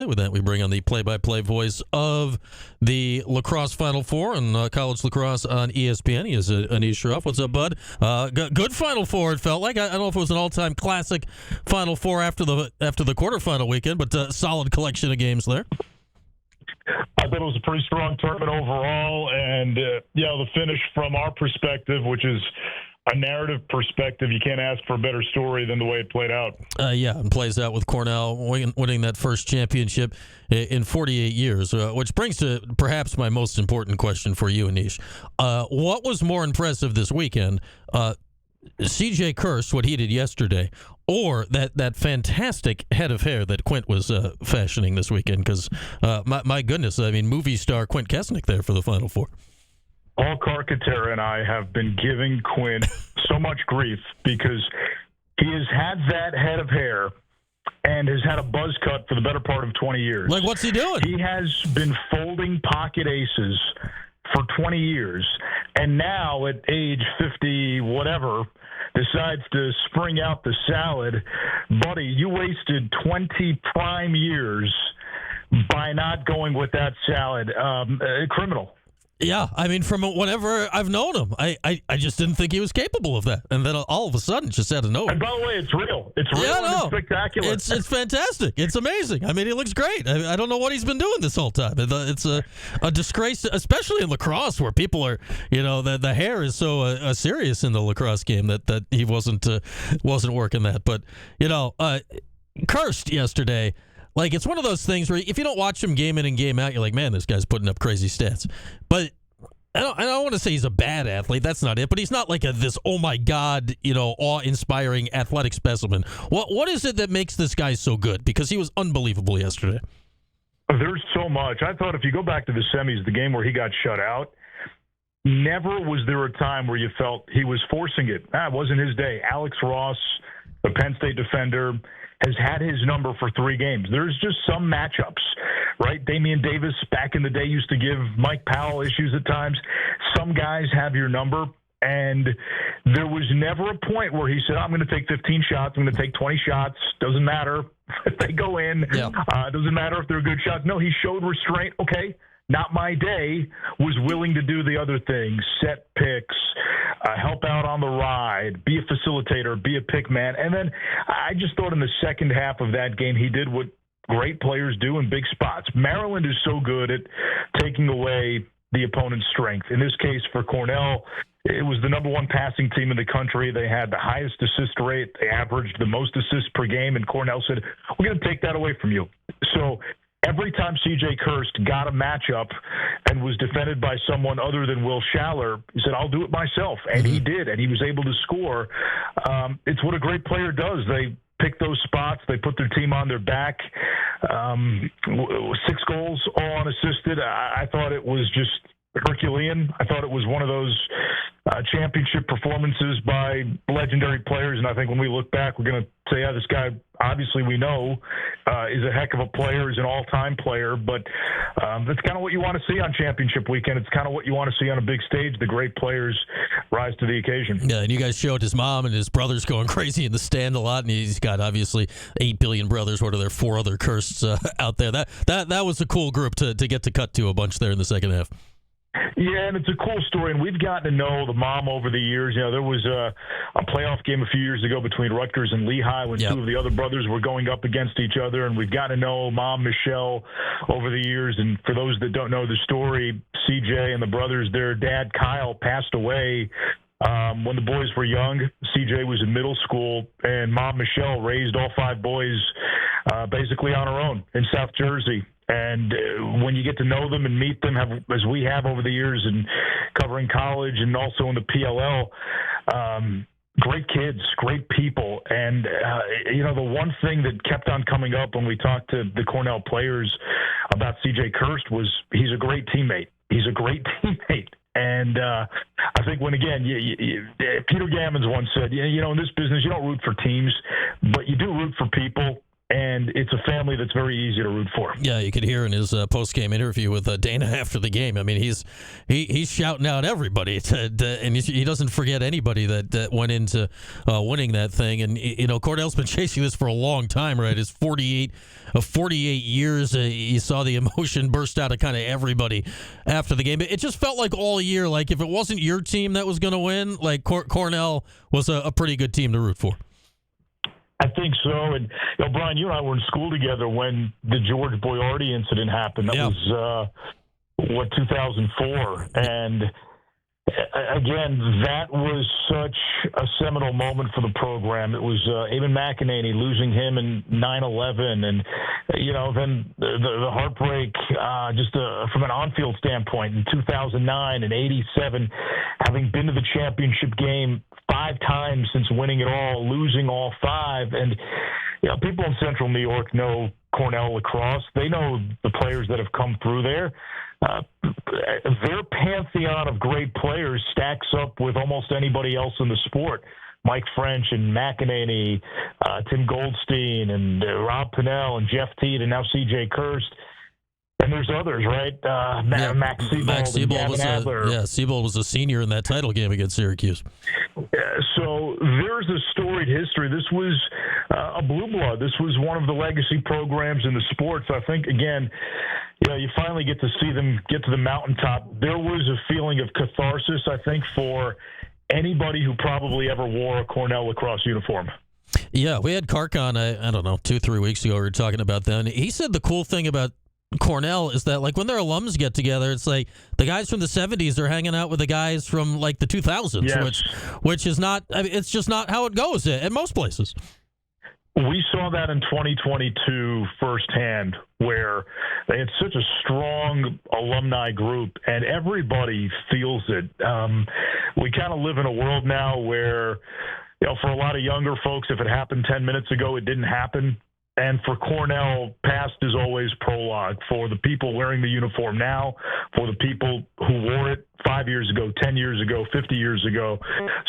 With that, we bring on the play-by-play voice of the Lacrosse Final Four and college lacrosse on ESPN. He is Anish Shroff. What's up, bud? Good Final Four, it felt like. I don't know if it was an all-time classic Final Four after the quarterfinal weekend, but solid collection of games there. I thought it was a pretty strong tournament overall, and the finish from our perspective, which is a narrative perspective, you can't ask for a better story than the way it played out. And plays out with Cornell winning that first championship in 48 years, which brings to perhaps my most important question for you, Anish. What was more impressive this weekend, C.J. Kirst, what he did yesterday, or that fantastic head of hair that Quint was fashioning this weekend? Because, my goodness, I mean, movie star Quint Kesnick there for the Final Four. Paul Carcaterra and I have been giving Quinn so much grief because he has had that head of hair and has had a buzz cut for the better part of 20 years. Like, what's he doing? He has been folding pocket aces for 20 years, and now at age 50, whatever, decides to spring out the salad. Buddy, you wasted 20 prime years by not going with that salad. Criminal. Yeah, I mean, from whenever I've known him, I just didn't think he was capable of that. And then all of a sudden, just out of nowhere. And by the way, it's real. It's real and it's spectacular. It's fantastic. It's amazing. I mean, he looks great. I don't know what he's been doing this whole time. It's a disgrace, especially in lacrosse, where people are, the hair is so serious in the lacrosse game that he wasn't working that. But, Kirst yesterday, like, it's one of those things where if you don't watch him game in and game out, you're like, man, this guy's putting up crazy stats. But I don't want to say he's a bad athlete. That's not it. But he's not like this, oh, my God, awe-inspiring athletic specimen. What is it that makes this guy so good? Because he was unbelievable yesterday. There's so much. I thought if you go back to the semis, the game where he got shut out, never was there a time where you felt he was forcing it. It wasn't his day. Alex Ross, the Penn State defender, has had his number for 3 games. There's just some matchups, right? Damian Davis back in the day used to give Mike Powell issues at times. Some guys have your number, and there was never a point where he said, I'm going to take 15 shots, I'm going to take 20 shots, doesn't matter if they go in, doesn't matter if they're good shots. No, he showed restraint. Okay, not my day, was willing to do the other things, set picks, help out on the ride, be a facilitator, be a pick man. And then I just thought in the second half of that game, he did what great players do in big spots. Maryland is so good at taking away the opponent's strength. In this case, for Cornell, it was the number 1 passing team in the country. They had the highest assist rate. They averaged the most assists per game. And Cornell said, we're going to take that away from you. So every time C.J. Kirst got a matchup and was defended by someone other than Will Schaller, he said, I'll do it myself. And he did, and he was able to score. It's what a great player does. They pick those spots. They put their team on their back. 6 goals, all unassisted. I thought it was just Herculean. I thought it was one of those championship performances by legendary players, and I think when we look back, we're going to say, this guy, obviously we know, is a heck of a player, is an all-time player, but that's kind of what you want to see on championship weekend. It's kind of what you want to see on a big stage. The great players rise to the occasion. Yeah, and you guys showed his mom and his brothers going crazy in the stand a lot, and he's got, obviously, 8 billion brothers. What are there, 4 other Kirsts out there? That was a cool group to get to cut to a bunch there in the second half. Yeah, and it's a cool story, and we've gotten to know the mom over the years. There was a playoff game a few years ago between Rutgers and Lehigh when 2 of the other brothers were going up against each other, and we've gotten to know Mom Michelle over the years. And for those that don't know the story, CJ and the brothers, their dad Kyle passed away when the boys were young. CJ was in middle school, and Mom Michelle raised all 5 boys basically on her own in South Jersey. And when you get to know them and meet them, as we have over the years and covering college and also in the PLL, great kids, great people. And, the one thing that kept on coming up when we talked to the Cornell players about C.J. Kirst was he's a great teammate. He's a great teammate. And I think Peter Gammons once said, in this business, you don't root for teams, but you do root for people. and it's a family that's very easy to root for. Yeah, you could hear in his post-game interview with Dana after the game. I mean, he's shouting out everybody, and he doesn't forget anybody that went into winning that thing. And Cornell's been chasing this for a long time, right? It's 48 years. You saw the emotion burst out of kind of everybody after the game. It just felt like all year, like if it wasn't your team that was going to win, like Cornell was a pretty good team to root for. I think so. And, Brian, you and I were in school together when the George Boyardi incident happened. That was, 2004. And, again, that was such a seminal moment for the program. It was Eamon McEnany losing him in 9/11. And, then the heartbreak just from an on-field standpoint in 2009 and 87, having been to the championship game 5 times since winning it all, losing all 5. And, people in Central New York know Cornell Lacrosse. They know the players that have come through there. Their pantheon of great players stacks up with almost anybody else in the sport. Mike French and McEnany, Tim Goldstein and Rob Pinnell and Jeff Teed and now C.J. Kirst. And there's others, right? Max Seabold. Seabold was a senior in that title game against Syracuse. So there's a storied history. This was a blue blood. This was one of the legacy programs in the sports. I think, again, you finally get to see them get to the mountaintop. There was a feeling of catharsis, I think, for anybody who probably ever wore a Cornell Lacrosse uniform. Yeah, we had Kark on, I don't know, 2-3 weeks ago. We were talking about that. And he said the cool thing about Cornell is that, like, when their alums get together, it's like the guys from the 70s are hanging out with the guys from, like, the 2000s, yes. which is not, I mean, it's just not how it goes at most places. We saw that in 2022 firsthand, where they had such a strong alumni group, and everybody feels it. We kind of live in a world now where, for a lot of younger folks, if it happened 10 minutes ago, it didn't happen. And for Cornell, past is always prologue. For the people wearing the uniform now, for the people who wore it 5 years ago, 10 years ago, 50 years ago.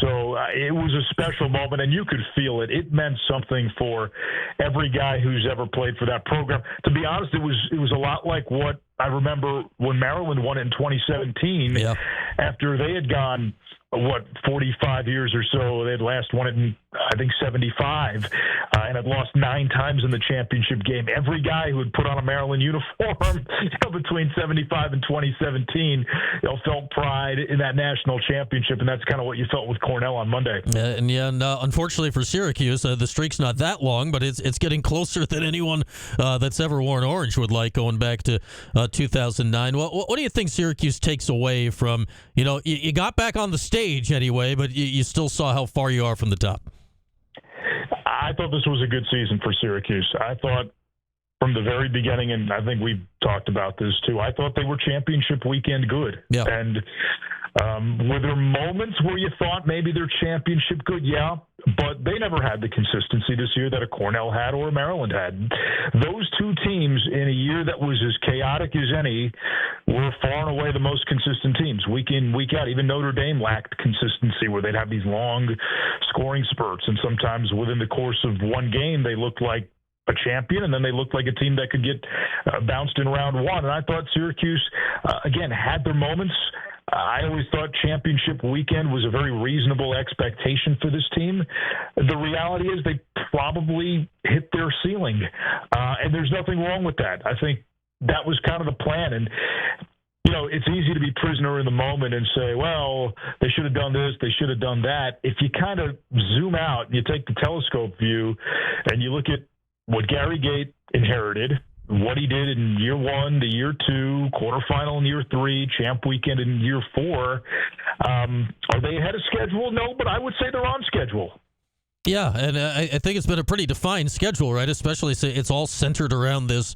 So it was a special moment, and you could feel it. It meant something for every guy who's ever played for that program. To be honest, it was a lot like what I remember when Maryland won it in 2017, after they had gone 45 years or so. They had last won it in, I think, 75, and had lost 9 times in the championship game. Every guy who had put on a Maryland uniform between 75 and 2017 felt pride in that national championship, and that's kind of what you felt with Cornell on Monday. And unfortunately for Syracuse, the streak's not that long, but it's getting closer than anyone that's ever worn orange would like, going back to 2009. What do you think Syracuse takes away from, you got back on the stage anyway, but you still saw how far you are from the top? I thought this was a good season for Syracuse. I thought from the very beginning, and I think we've talked about this too, I thought they were championship weekend good. Yeah. And were there moments where you thought maybe they're championship good? Yeah, but they never had the consistency this year that a Cornell had or a Maryland had. Those two teams in a year that was as chaotic as any were far and away the most consistent teams, week in, week out. Even Notre Dame lacked consistency, where they'd have these long scoring spurts, and sometimes within the course of one game they looked like a champion, and then they looked like a team that could get bounced in round one. And I thought Syracuse, again, had their moments. I always thought championship weekend was a very reasonable expectation for this team. The reality is they probably hit their ceiling, and there's nothing wrong with that. I think that was kind of the plan. And, it's easy to be prisoner in the moment and say, well, they should have done this, they should have done that. If you kind of zoom out and you take the telescope view and you look at what Gary Gate inherited, what he did in year 1 to year 2, quarterfinal in year 3, champ weekend in year 4. Are they ahead of schedule? No, but I would say they're on schedule. Yeah, and I think it's been a pretty defined schedule, right? Especially it's all centered around this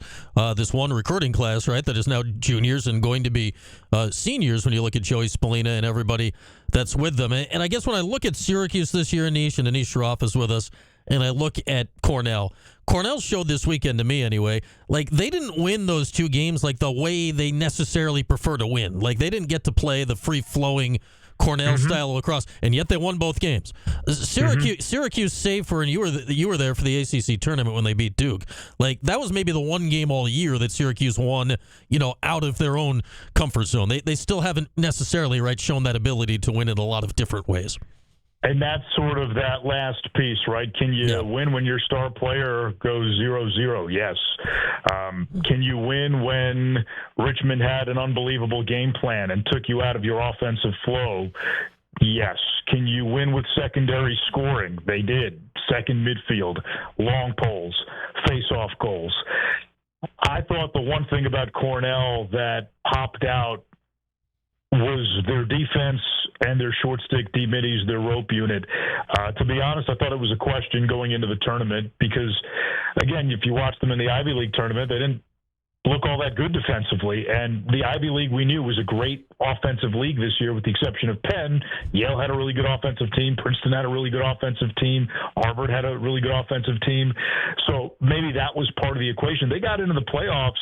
one recruiting class, right? That is now juniors and going to be seniors when you look at Joey Spallina and everybody that's with them. And I guess when I look at Syracuse this year, Anish, and Anish Shroff is with us, and I look at Cornell showed this weekend to me anyway, like they didn't win those 2 games like the way they necessarily prefer to win. Like they didn't get to play the free-flowing Cornell style lacrosse, and yet they won both games. Syracuse, save for, and you were there for the ACC tournament when they beat Duke. Like, that was maybe the one game all year that Syracuse won, out of their own comfort zone. They still haven't necessarily, shown that ability to win in a lot of different ways. And that's sort of that last piece, right? Can you win when your star player goes 0-0? Yes. Can you win when Richmond had an unbelievable game plan and took you out of your offensive flow? Yes. Can you win with secondary scoring? They did. Second midfield, long poles, face-off goals. I thought the one thing about Cornell that popped out was their defense and their short stick D-middies, their rope unit. To be honest, I thought it was a question going into the tournament because, again, if you watch them in the Ivy League tournament, they didn't look all that good defensively. And the Ivy League we knew was a great offensive league this year with the exception of Penn. Yale had a really good offensive team. Princeton had a really good offensive team. Harvard had a really good offensive team. So maybe that was part of the equation. They got into the playoffs.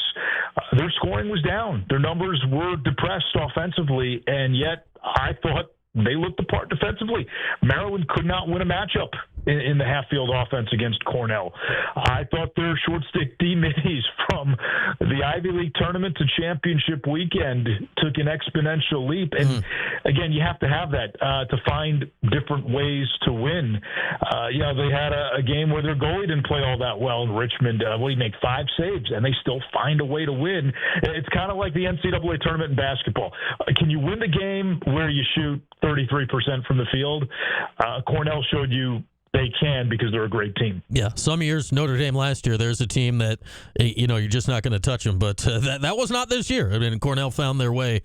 Their scoring was down. Their numbers were depressed offensively, and yet I thought they looked the part defensively. Maryland could not win a matchup in the half-field offense against Cornell. I thought their short-stick D-middies from the Ivy League tournament to championship weekend took an exponential leap. And, again, you have to have that to find different ways to win. They had a game where their goalie didn't play all that well in Richmond. He made 5 saves, and they still find a way to win. It's kind of like the NCAA tournament in basketball. Can you win the game where you shoot 33% from the field? Cornell showed you they can because they're a great team. Yeah, some years, Notre Dame last year, there's a team that, you're just not going to touch them. But that was not this year. I mean, Cornell found their way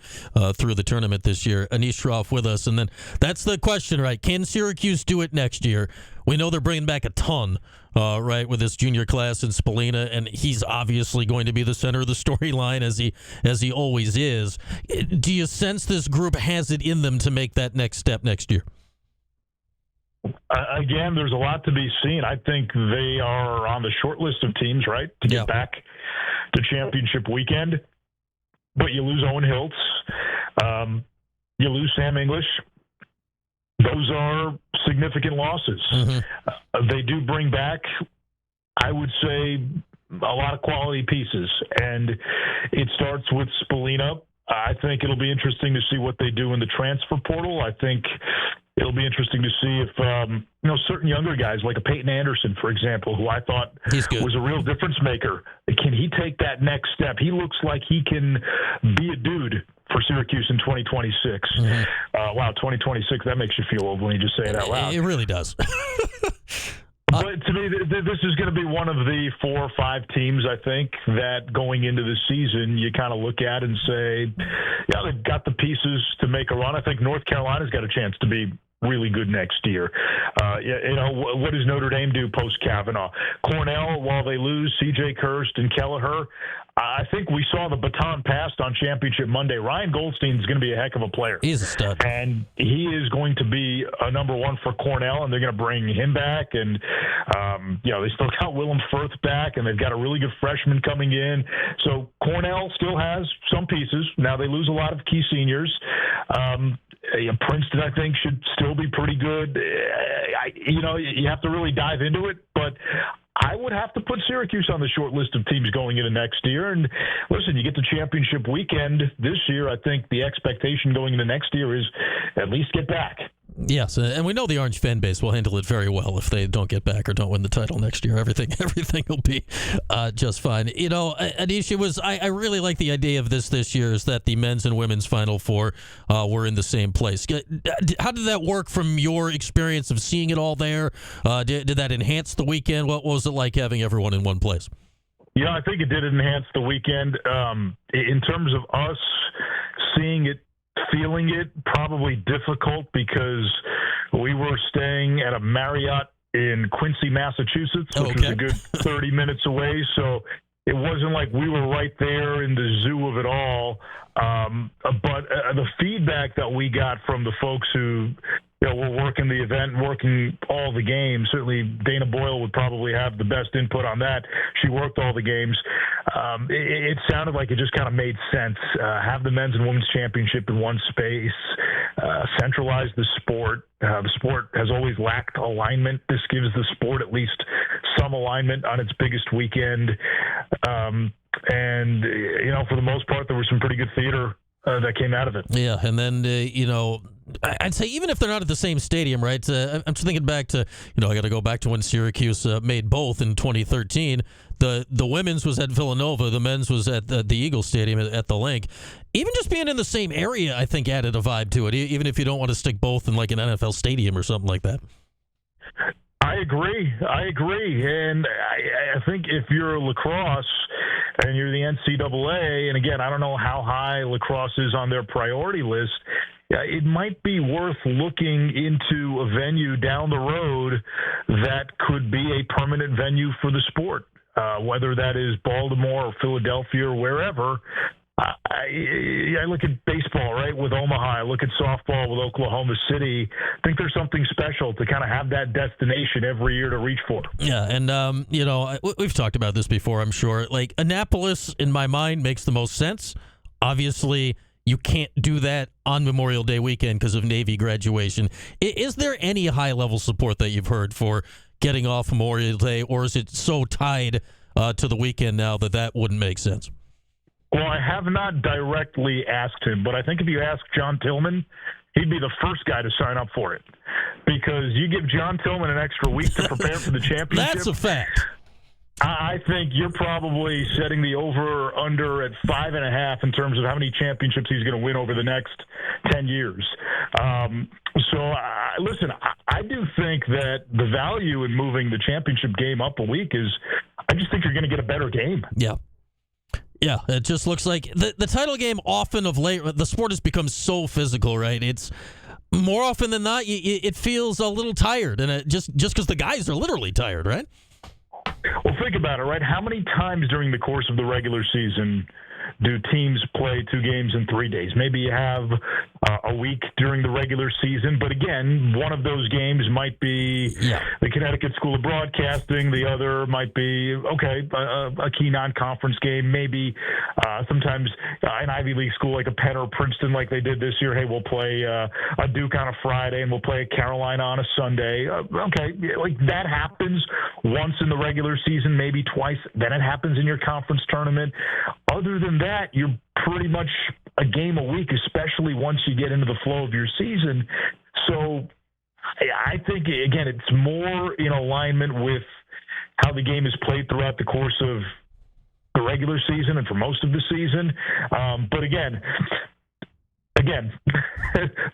through the tournament this year. Anish Shroff with us. And then that's the question, right? Can Syracuse do it next year? We know they're bringing back a ton, with this junior class in Spallina, and he's obviously going to be the center of the storyline as he always is. Do you sense this group has it in them to make that next step next year? Again, there's a lot to be seen. I think they are on the short list of teams, right, to get back to championship weekend. But you lose Owen Hiltz. You lose Sam English. Those are significant losses. They do bring back, I would say, a lot of quality pieces. And it starts with Spallina. I think it'll be interesting to see what they do in the transfer portal. I think it'll be interesting to see if, certain younger guys like a Peyton Anderson, for example, who I thought was a real difference maker. Can he take that next step? He looks like he can be a dude for Syracuse in 2026. Wow, 2026, that makes you feel old when you just say it out loud. It really does. But to me, this is going to be one of the 4 or 5 teams, I think, that going into the season, you kind of look at and say, yeah, they've got the pieces to make a run. I think North Carolina's got a chance to be really good next year. What does Notre Dame do post-Kavanaugh? Cornell, while they lose C.J. Kirst and Kelleher, I think we saw the baton passed on Championship Monday. Ryan Goldstein is going to be a heck of a player. He's a stud. And he is going to be a number 1 for Cornell, and they're going to bring him back. And, they still got Willem Firth back, and they've got a really good freshman coming in. So Cornell still has some pieces. Now they lose a lot of key seniors. Princeton, I think, should still be pretty good. You have to really dive into it, but I would have to put Syracuse on the short list of teams going into next year. And listen, you get the championship weekend this year. I think the expectation going into next year is at least get back. Yes, and we know the Orange fan base will handle it very well if they don't get back or don't win the title next year. Everything will be just fine. Anish, I really like the idea of this year is that the men's and women's Final Four were in the same place. How did that work from your experience of seeing it all there? Did that enhance the weekend? What was it like having everyone in one place? Yeah, I think it did enhance the weekend. In terms of us seeing it, feeling it, probably difficult because we were staying at a Marriott in Quincy, Massachusetts, which was a good 30 minutes away. So it wasn't like we were right there in the zoo of it all. But the feedback that we got from the folks who were working the event, working all the games, certainly Dana Boyle would probably have the best input on that. She worked all the games. It sounded like it just kind of made sense. Have the men's and women's championship in one space. centralize the sport. The sport has always lacked alignment. This gives the sport at least some alignment on its biggest weekend. And, for the most part, there was some pretty good theater that came out of it. Yeah, and then, I'd say even if they're not at the same stadium, right? I'm just thinking back to, I got to go back to when Syracuse made both in 2013. The women's was at Villanova. The men's was at the Eagle Stadium at the Link. Even just being in the same area, I think, added a vibe to it, even if you don't want to stick both in like an NFL stadium or something like that. I agree. And I think if you're Lacrosse and you're the NCAA, and again, I don't know how high Lacrosse is on their priority list, it might be worth looking into a venue down the road that could be a permanent venue for the sport, whether that is Baltimore or Philadelphia or wherever. I look at baseball, right, with Omaha. I look at softball with Oklahoma City. I think there's something special to kind of have that destination every year to reach for. Yeah, and, we've talked about this before, I'm sure. Like, Annapolis, in my mind, makes the most sense. Obviously, you can't do that on Memorial Day weekend because of Navy graduation. Is there any high-level support that you've heard for getting off Memorial Day, or is it so tied to the weekend now that wouldn't make sense? Well, I have not directly asked him, but I think if you ask John Tillman, he'd be the first guy to sign up for it. Because you give John Tillman an extra week to prepare for the championship. That's a fact. I think you're probably setting the over-under at 5.5 in terms of how many championships he's going to win over the next 10 years. Listen, I do think that the value in moving the championship game up a week is I just think you're going to get a better game. Yeah. Yeah, it just looks like the title game often of late, the sport has become so physical, right? It's more often than not, it feels a little tired, and just because the guys are literally tired, right? Well, think about it, right? How many times during the course of the regular season do teams play 2 games in 3 days? Maybe you have a week during the regular season, but again, one of those games might be the Connecticut School of Broadcasting. The other might be, a key non-conference game. Maybe sometimes an Ivy League school like a Penn or Princeton, like they did this year. Hey, we'll play a Duke on a Friday and we'll play a Carolina on a Sunday. Like that happens once in the regular season, maybe twice. Then it happens in your conference tournament. Other than that, you're pretty much a game a week, especially once you get into the flow of your season. So I think, again, it's more in alignment with how the game is played throughout the course of the regular season and for most of the season. But again,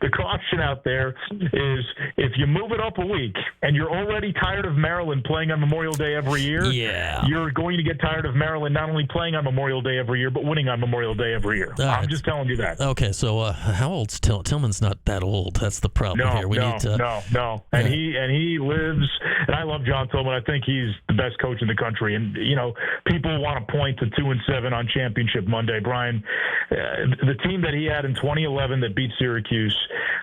the caution out there is if you move it up a week and you're already tired of Maryland playing on Memorial Day every year, you're going to get tired of Maryland not only playing on Memorial Day every year, but winning on Memorial Day every year. I'm just telling you that. Okay, so how old's Tillman's not that old. That's the problem here. No. And he lives, and I love John Tillman. I think he's the best coach in the country. And, people want to point to 2-7 on Championship Monday. Brian, the team that he had in 2011 that beat Syracuse,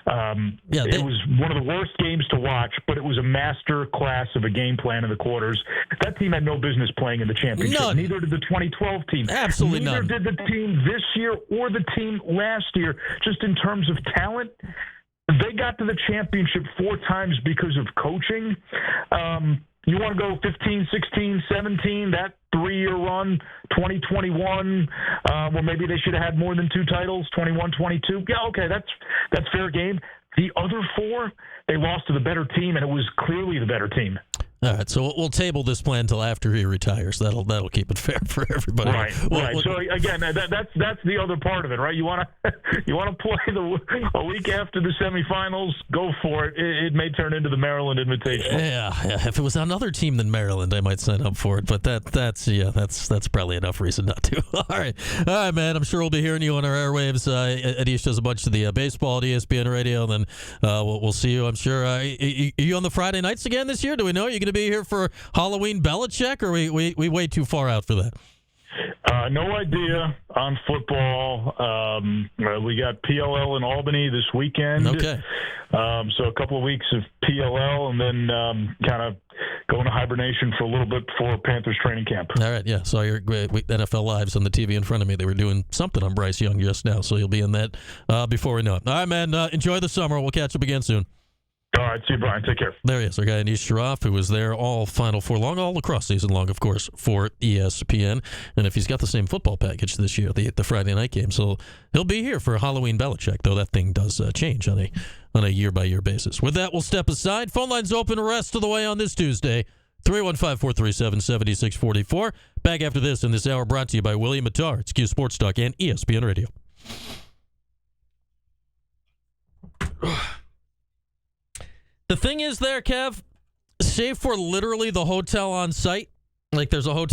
it was one of the worst games to watch, but it was a master class of a game plan in the quarters. That team had no business playing in the championship. None. Neither did the 2012 team. Absolutely Neither none. did the team this year or the team last year. Just in terms of talent, they got to the championship 4 times because of coaching. You want to go 15, 16, 17, that 3-year run, 2021, where maybe they should have had more than 2 titles, 21, 22. Yeah, okay, that's fair game. The other 4, they lost to the better team, and it was clearly the better team. All right, so we'll table this plan until after he retires. That'll keep it fair for everybody. Right. So again, that's the other part of it, right? You want to play a week after the semifinals, go for it. It may turn into the Maryland Invitational. Yeah. If it was another team than Maryland, I might sign up for it. But that's probably enough reason not to. All right, man. I'm sure we'll be hearing you on our airwaves. Anish does a bunch of the baseball at ESPN Radio, and then we'll see you. I'm sure. Are you on the Friday nights again this year? Do we know you're going to be here for Halloween Belichick, or we way too far out for that? No idea on football. We got PLL in Albany this weekend. Okay. So a couple of weeks of PLL and then kind of going to hibernation for a little bit before Panthers training camp. All right, yeah. Saw your NFL Lives on the TV in front of me. They were doing something on Bryce Young just now, so you'll be in that before we know it. All right, man. Enjoy the summer. We'll catch up again soon. All right, see you, Brian. Take care. There he is, our guy Anish Shroff, who was there all Final Four long, all lacrosse season long, of course, for ESPN. And if he's got the same football package this year, the Friday night game, so he'll be here for Halloween Belichick, though that thing does change on a year-by-year basis. With that, we'll step aside. Phone lines open the rest of the way on this Tuesday, 315-437-7644. Back after this, and this hour brought to you by William Mattar, it's Q Sports Talk and ESPN Radio. The thing is there, Kev, save for literally the hotel on site, like there's a hotel